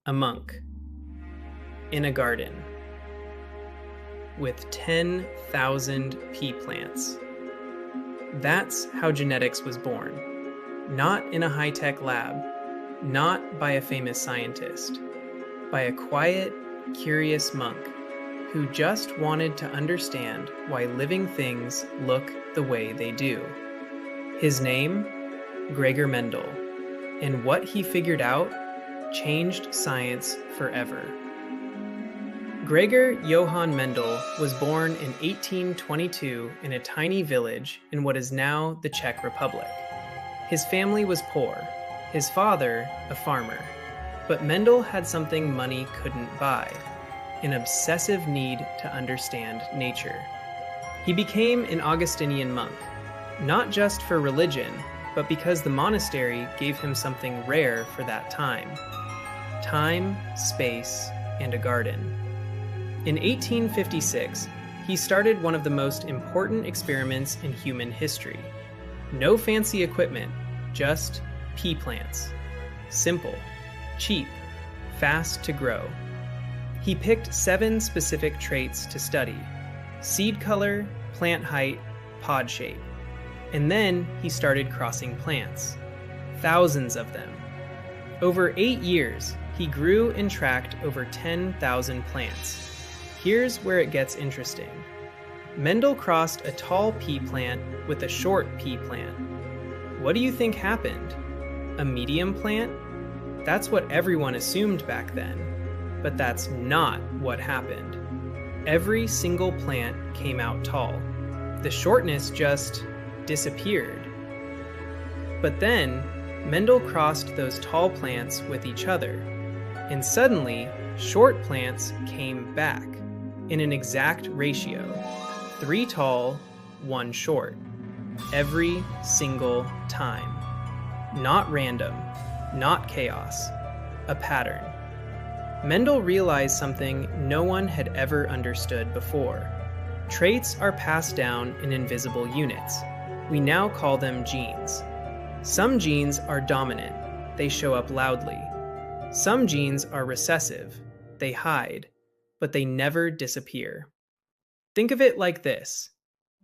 A monk in a garden with 10,000 pea plants. That's how genetics was born. Not in a high-tech lab, not by a famous scientist, by a quiet, curious monk who just wanted to understand why living things look the way they do. His name? Gregor Mendel. And what he figured out changed science forever. Gregor Johann Mendel was born in 1822 in a tiny village in what is now the Czech Republic. His family was poor, his father a farmer, but Mendel had something money couldn't buy, an obsessive need to understand nature. He became an Augustinian monk, not just for religion, but because the monastery gave him something rare for that time: time, space, and a garden. In 1856, he started one of the most important experiments in human history. No fancy equipment, just pea plants. Simple, cheap, fast to grow. He picked 7 specific traits to study: seed color, plant height, pod shape. And then he started crossing plants. Thousands of them. Over 8 years, he grew and tracked over 10,000 plants. Here's where it gets interesting. Mendel crossed a tall pea plant with a short pea plant. What do you think happened? A medium plant? That's what everyone assumed back then. But that's not what happened. Every single plant came out tall. The shortness just disappeared. But then, Mendel crossed those tall plants with each other, and suddenly, short plants came back in an exact ratio: 3 tall, 1 short. Every single time. Not random, not chaos, a pattern. Mendel realized something no one had ever understood before. Traits are passed down in invisible units. We now call them genes. Some genes are dominant. They show up loudly. Some genes are recessive. They hide, but they never disappear. Think of it like this.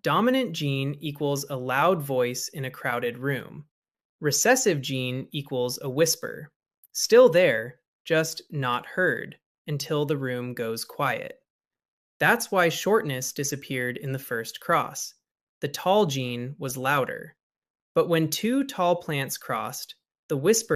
Dominant gene equals a loud voice in a crowded room. Recessive gene equals a whisper. Still there, just not heard until the room goes quiet. That's why shortness disappeared in the first cross. The tall gene was louder. But when 2 tall plants crossed, the whisper